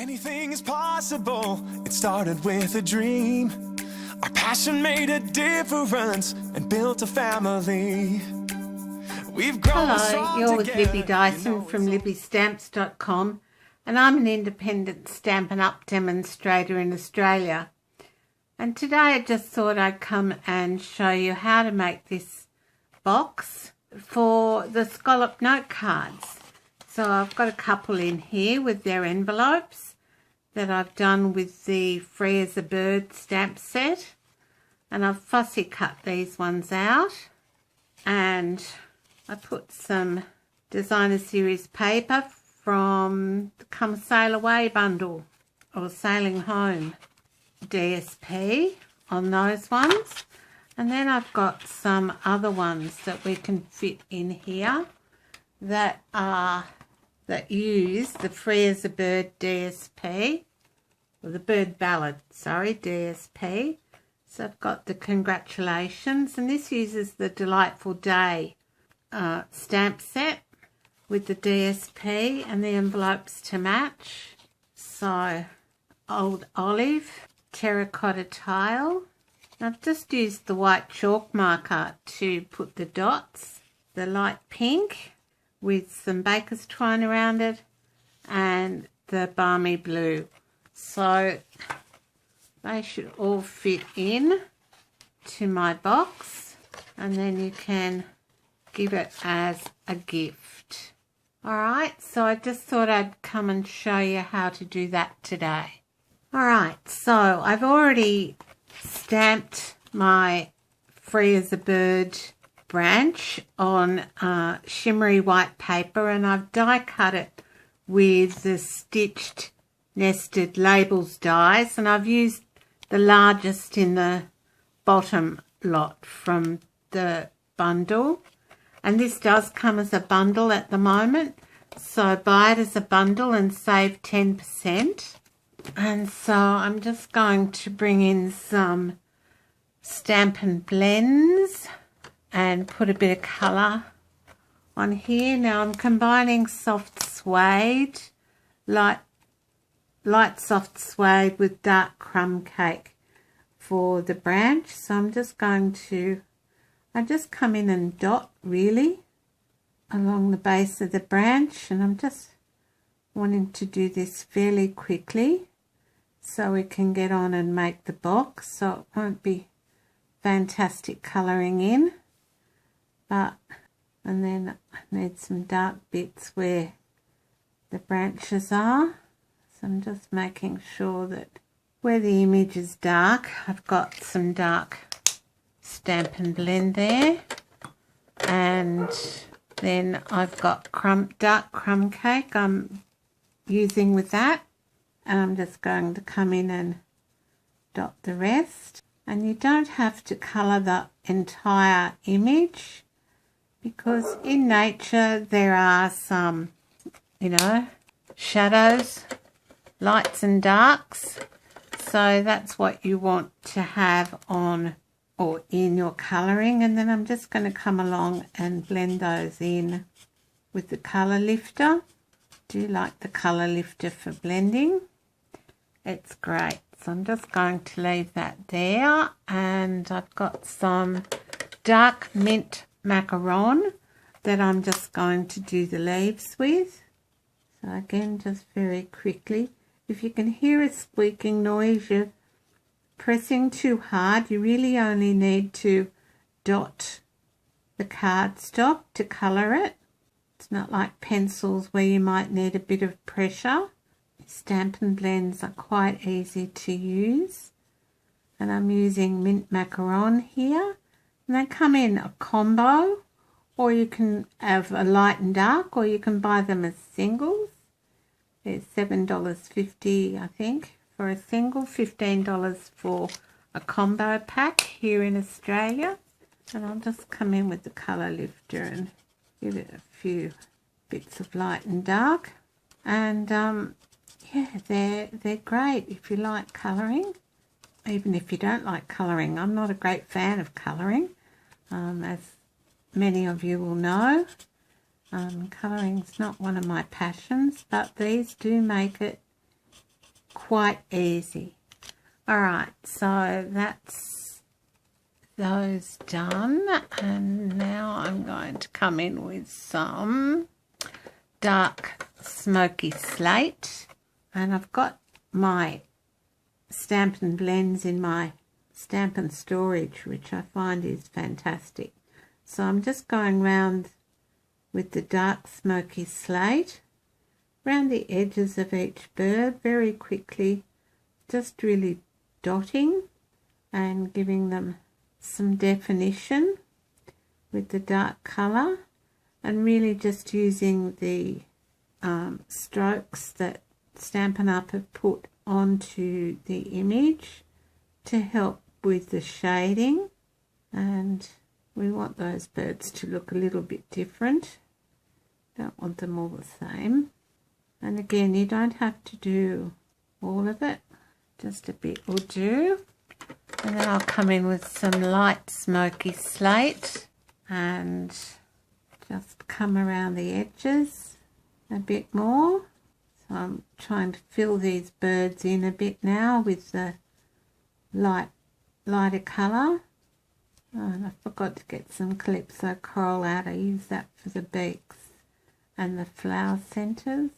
Anything is possible. It started with a dream. Our passion made a difference and built a family. We've grown. Hello, you're with Libby Dyson from libbystamps.com, and I'm an independent Stampin' Up demonstrator in Australia. And today I just thought I'd come and show you how to make this box for the Scallop note cards. So I've got a couple in here with their envelopes that I've done with the Free as a Bird stamp set. And I've fussy cut these ones out. And I put some Designer Series paper from the Come Sail Away bundle or Sailing Home DSP on those ones. And then I've got some other ones that we can fit in here that use the Free as a Bird DSP, or the Bird Ballad, sorry, DSP. So I've got the Congratulations, and this uses the Delightful Day stamp set with the DSP and the envelopes to match. So Old Olive, Terracotta Tile. I've just used the white chalk marker to put the dots, the light pink with some baker's twine around it, and the balmy blue. So they should all fit in to my box, and then you can give it as a gift. Alright, so I just thought I'd come and show you how to do that today. Alright, so I've already stamped my Free as a Bird branch on shimmery white paper, and I've die cut it with the stitched nested labels dies, and I've used the largest in the bottom lot from the bundle. And this does come as a bundle at the moment, so buy it as a bundle and save 10%. And so I'm just going to bring in some Stampin' Blends and put a bit of colour on here. Now I'm combining soft suede, light soft suede with dark crumb cake for the branch. So I'm just going to, I just come in and dot really along the base of the branch, and I'm just wanting to do this fairly quickly so we can get on and make the box, so it won't be fantastic colouring in. But, and then I need some dark bits where the branches are. So I'm just making sure that where the image is dark, I've got some dark Stampin' Blend there. And then I've got dark crumb cake I'm using with that. And I'm just going to come in and dot the rest. And you don't have to colour the entire image, because in nature there are some, shadows, lights and darks. So that's what you want to have on or in your colouring. And then I'm just going to come along and blend those in with the colour lifter. Do you like the colour lifter for blending? It's great. So I'm just going to leave that there, and I've got some dark mint macaron that I'm just going to do the leaves with. So again, just very quickly. If you can hear a squeaking noise, you're pressing too hard. You really only need to dot the cardstock to colour it. It's not like pencils where you might need a bit of pressure. Stampin' Blends are quite easy to use, and I'm using mint macaron here, and they come in a combo, or you can have a light and dark, or you can buy them as singles. They're $7.50 I think for a single, $15 for a combo pack here in Australia. And I'll just come in with the colour lifter and give it a few bits of light and dark. And yeah, they're great if you like colouring. Even if you don't like colouring, I'm not a great fan of colouring, as many of you will know. Colouring's not one of my passions, but these do make it quite easy. Alright, so that's those done, and now I'm going to come in with some dark smoky slate, and I've got my Stampin' Blends in my Stampin' storage, which I find is fantastic. So I'm just going round with the dark smoky slate round the edges of each bird very quickly, just really dotting and giving them some definition with the dark colour, and really just using the strokes that Stampin' Up have put onto the image to help with the shading. And we want those birds to look a little bit different, don't want them all the same. And again, you don't have to do all of it, just a bit will do. And then I'll come in with some light smoky slate and just come around the edges a bit more. So I'm trying to fill these birds in a bit now with the lighter colour. Oh, and I forgot to get some Calypso Coral out. I use that for the beaks and the flower centres.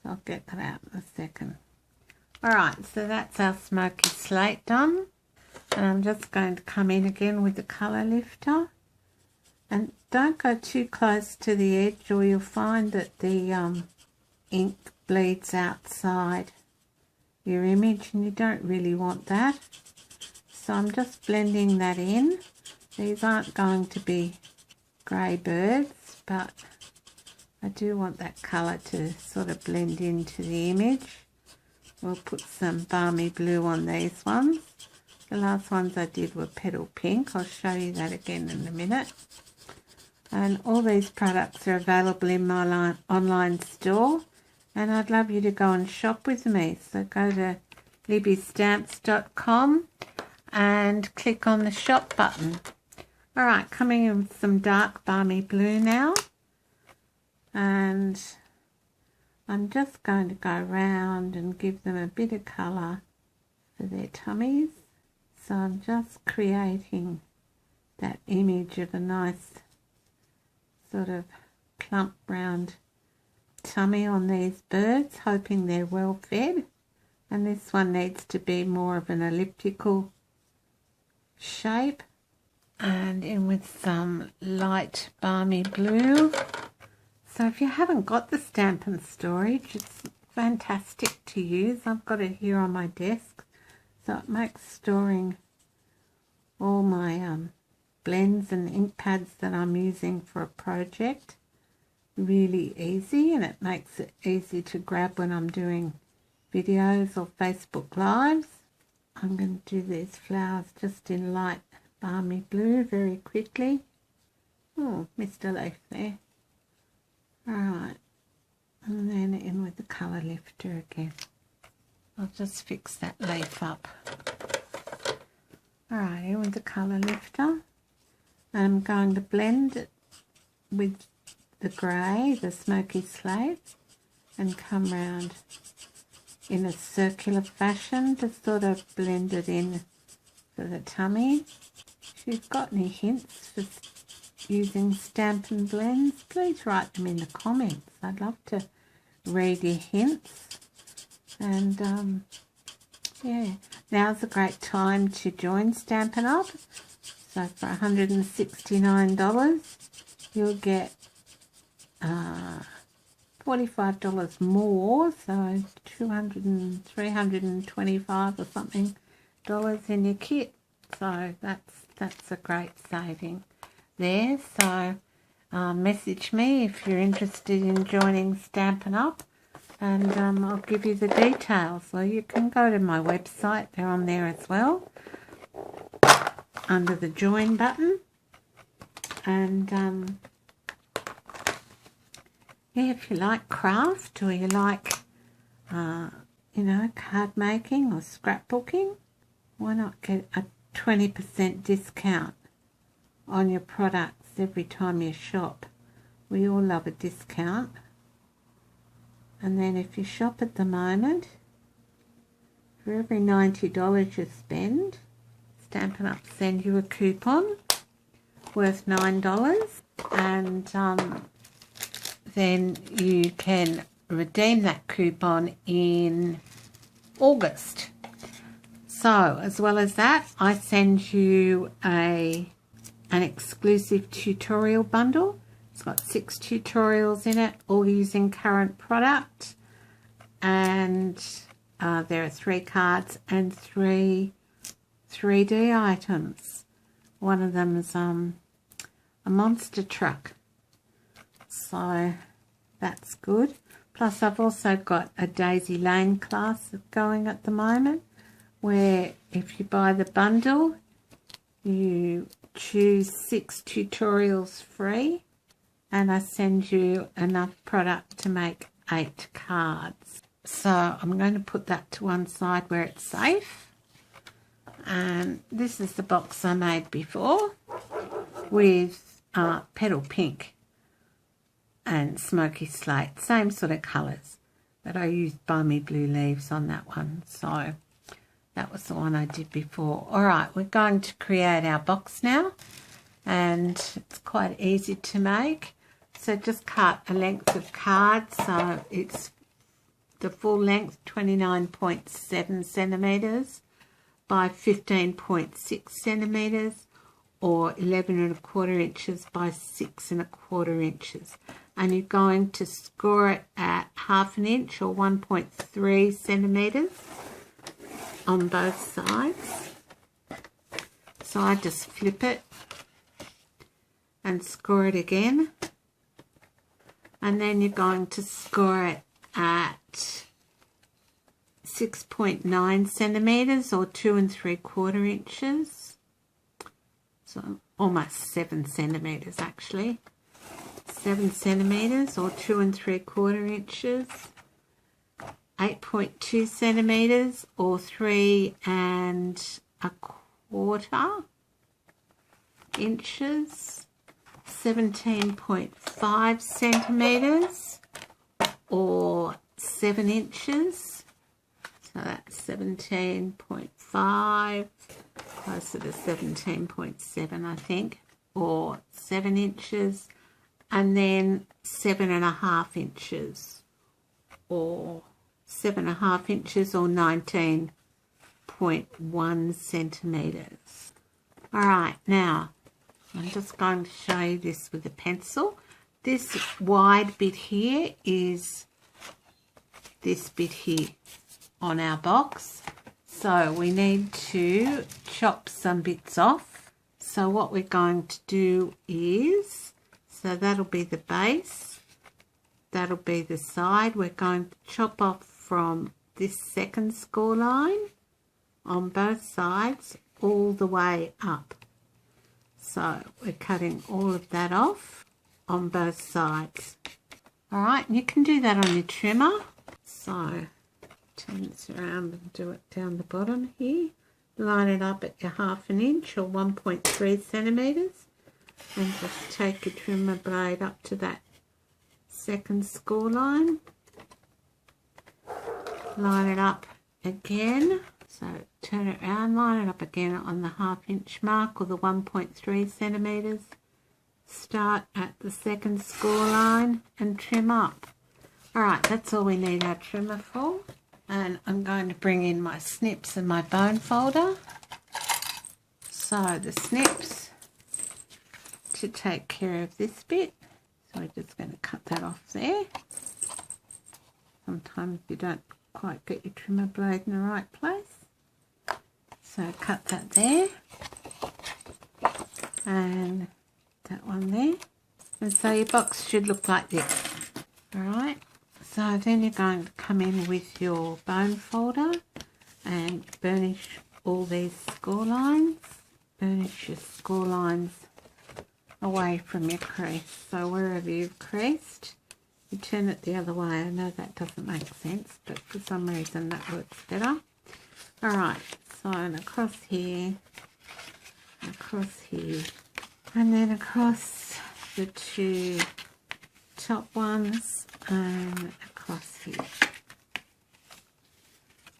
So I'll get that out in a second. Alright, so that's our smoky slate done. And I'm just going to come in again with the colour lifter. And don't go too close to the edge, or you'll find that the ink bleeds outside your image, and you don't really want that. So I'm just blending that in. These aren't going to be grey birds, but I do want that colour to sort of blend into the image. We'll put some balmy blue on these ones. The last ones I did were petal pink. I'll show you that again in a minute. And all these products are available in my online store, and I'd love you to go and shop with me. So go to libbystamps.com and click on the shop button. Alright, coming in with some dark balmy blue now, and I'm just going to go round and give them a bit of colour for their tummies. So I'm just creating that image of a nice sort of plump round tummy on these birds, hoping they're well fed. And this one needs to be more of an elliptical shape. And in with some light balmy blue. So if you haven't got the Stampin' storage, it's fantastic to use. I've got it here on my desk, so it makes storing all my blends and ink pads that I'm using for a project really easy, and it makes it easy to grab when I'm doing videos or Facebook Lives. I'm going to do these flowers just in light balmy blue very quickly. Oh, missed a leaf there. Alright, and then in with the colour lifter again. I'll just fix that leaf up. Alright, in with the colour lifter. I'm going to blend it with the grey, the smoky slate, and come round in a circular fashion to sort of blend it in for the tummy. If you've got any hints for using Stampin' Blends, please write them in the comments. I'd love to read your hints. And yeah, now's a great time to join Stampin' Up. So for $169 you'll get $45 more, so $325 or something in your kit. So that's a great saving there. So message me if you're interested in joining Stampin' Up, and I'll give you the details. So you can go to my website, they're on there as well, under the join button. And yeah, if you like craft, or you like you know, card making or scrapbooking, why not get a 20% discount on your products every time you shop? We all love a discount. And then if you shop at the moment, For every $90 you spend, Stampin' Up send you a coupon worth $9, and then you can redeem that coupon in August. So as well as that, I send you an exclusive tutorial bundle. It's got 6 tutorials in it, all using current product, and there are 3 cards and 3 3D items. One of them is a monster truck, so that's good. Plus I've also got a Daisy Lane class going at the moment, where if you buy the bundle you choose 6 tutorials free, and I send you enough product to make 8 cards. So I'm going to put that to one side where it's safe. And this is the box I made before with Petal Pink and Smoky Slate, same sort of colours, but I used Balmy Blue Leaves on that one, so that was the one I did before. Alright, we're going to create our box now, and it's quite easy to make. So just cut a length of card, so it's the full length, 29.7 centimetres by 15.6 centimetres, or 11¼ inches by 6¼ inches. And you're going to score it at 1/2 inch or 1.3 centimetres on both sides. So I just flip it and score it again. And then you're going to score it at 6.9 centimetres or 2 3/4 inches. So almost 7 centimetres actually. 7 centimetres or 2 3/4 inches. 8.2 centimetres or 3 1/4 inches. 17.5 centimetres or 7 inches. So that's 17.5, closer to 17.7 I think, or 7 inches, and then 7½ inches, or 7½ inches or 19.1 centimetres. Alright, now I'm just going to show you this with a pencil. This wide bit here is this bit here on our box, so we need to chop some bits off. So what we're going to do is, so that'll be the base, that'll be the side. We're going to chop off from this second score line on both sides all the way up. So we're cutting all of that off on both sides. Alright, and you can do that on your trimmer. So turn this around and do it down the bottom here. Line it up at your 1/2 inch or 1.3 centimetres, and just take your trimmer blade up to that second score line. Line it up again. So turn it around, line it up again on the 1/2 inch mark or the 1.3 centimetres. Start at the second score line and trim up. Alright, that's all we need our trimmer for. And I'm going to bring in my snips and my bone folder. So the snips to take care of this bit. So we're just going to cut that off there. Sometimes you don't quite get your trimmer blade in the right place. So cut that there. And that one there. And so your box should look like this. Alright. So then you're going to come in with your bone folder and burnish all these score lines. Burnish your score lines away from your crease. So wherever you've creased, you turn it the other way. I know that doesn't make sense, but for some reason that works better. Alright, so across here, and then across the 2 top ones and across here.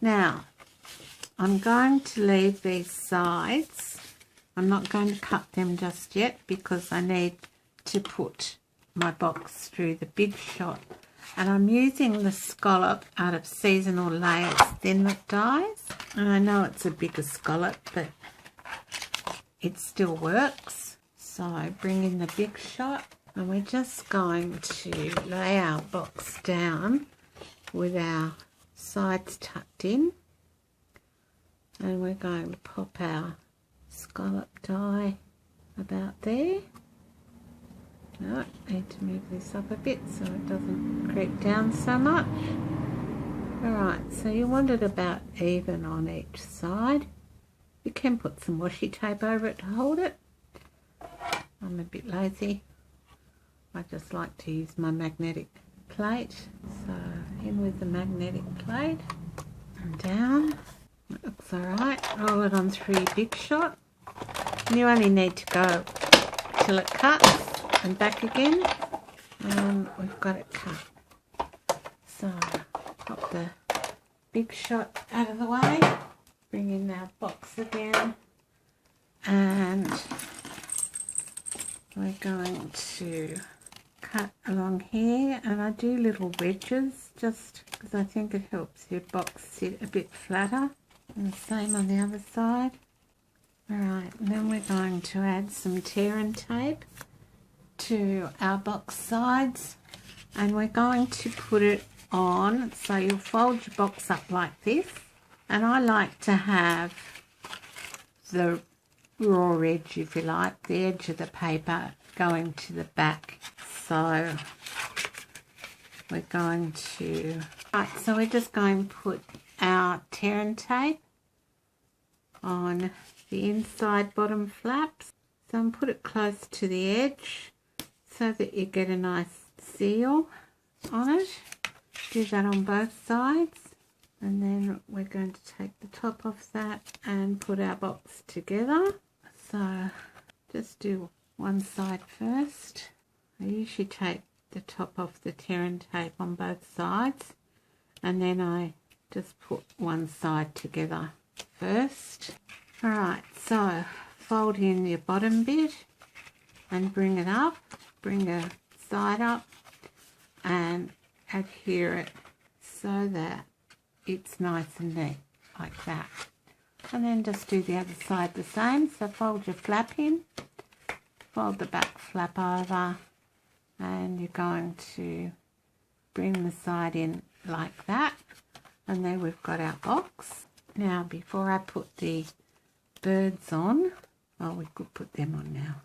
Now I'm going to leave these sides. I'm not going to cut them just yet because I need to put my box through the big shot. And I'm using the Scallop out of Seasonal Layers Thin Dies. And I know it's a bigger scallop, but it still works. So bring in the big shot, and we're just going to lay our box down with our sides tucked in. And we're going to pop our scallop die about there. No, need to move this up a bit so it doesn't creep down so much. Alright, so you want it about even on each side. You can put some washi tape over it to hold it. I'm a bit lazy. I just like to use my magnetic plate. So in with the magnetic plate and down. It looks alright. Roll it on through your big shot. And you only need to go till it cuts and back again. And we've got it cut. So pop the big shot out of the way. Bring in our box again. And we're going to cut along here. And I do little wedges just because I think it helps your box sit a bit flatter. And the same on the other side. Alright, and then we're going to add some tearing tape to our box sides, and we're going to put it on, so you'll fold your box up like this, and I like to have the raw edge, if you like, the edge of the paper going to the back. So we're going to, right, so we're just going to put our tearing tape on the inside bottom flaps, so and put it close to the edge so that you get a nice seal on it. Do that on both sides, and then we're going to take the top off that and put our box together. So just do one side first. I usually take the top off the tearing tape on both sides, and then I just put one side together first. Alright, so fold in your bottom bit and bring it up, bring the side up and adhere it so that it's nice and neat like that. And then just do the other side the same. So fold your flap in, fold the back flap over, and you're going to bring the side in like that. And there we've got our box. Now before I put the birds on, oh, we could put them on now.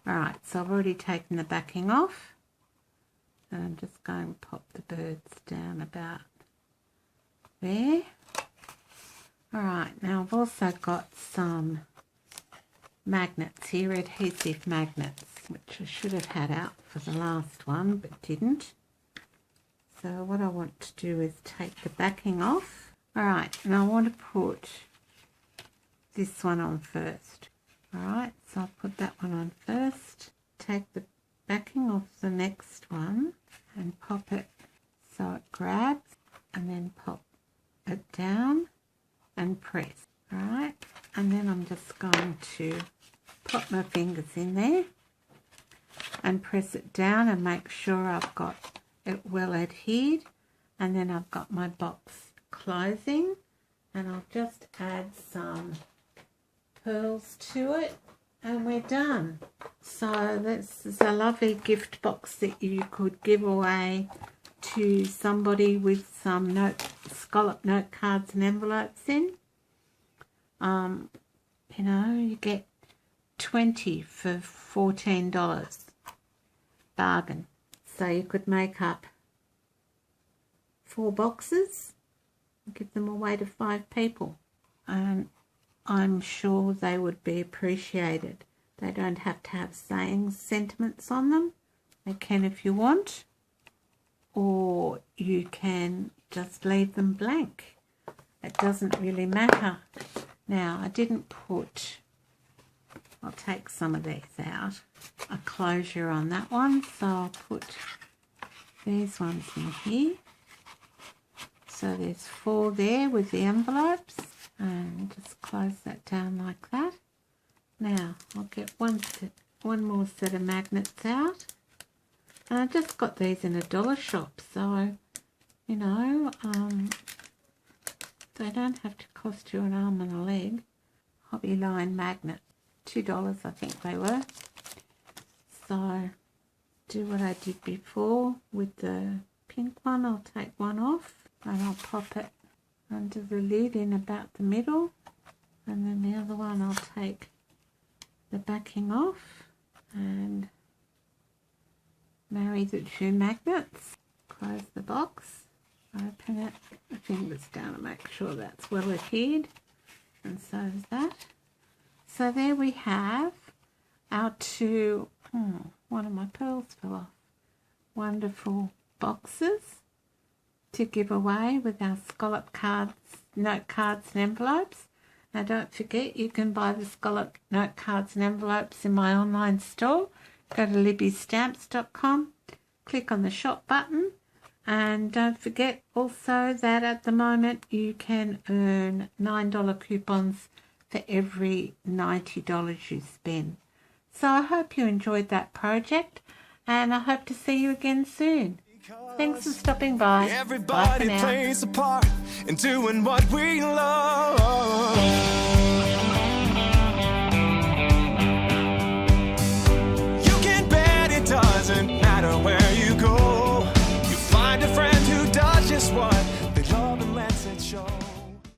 Alright, so I've already taken the backing off, and I'm just going to pop the birds down about there. Alright, now I've also got some magnets here, adhesive magnets, which I should have had out for the last one but didn't. So what I want to do is take the backing off. Alright, and I want to put this one on first. Alright, so I'll put that one on first. Take the backing off the next one and pop it so it grabs, and then pop it down and press. Alright, and then I'm just going to pop my fingers in there and press it down and make sure I've got it well adhered, and then I've got my box closing, and I'll just add some pearls to it and we're done. So this is a lovely gift box that you could give away to somebody with some scallop note cards and envelopes in. You know, you get 20 for $14. Bargain. So you could make up 4 boxes and give them away to 5 people. And I'm sure they would be appreciated. They don't have to have sayings, sentiments on them. They can if you want. Or you can just leave them blank. It doesn't really matter. Now, I didn't put, I'll take some of these out, a closure on that one. So I'll put these ones in here. So there's 4 there with the envelopes. And just close that down like that. Now I'll get one more set of magnets out. And I just got these in a dollar shop, so you know, they don't have to cost you an arm and a leg. Hobby line magnet, $2 I think they were. So do what I did before with the pink one. I'll take one off and I'll pop it under the lid in about the middle, and then the other one I'll take the backing off and marry the two magnets. Close the box, open it, the fingers down and make sure that's well adhered, and so is that. So there we have our two, one of my pearls fell off, wonderful boxes to give away with our Scallop cards, note cards and envelopes. Now don't forget, you can buy the Scallop note cards and envelopes in my online store. Go to libbystamps.com, click on the shop button, and don't forget also that at the moment you can earn $9 coupons for every $90 you spend. So I hope you enjoyed that project, and I hope to see you again soon. Thanks for stopping by. Everybody plays a part in doing what we love.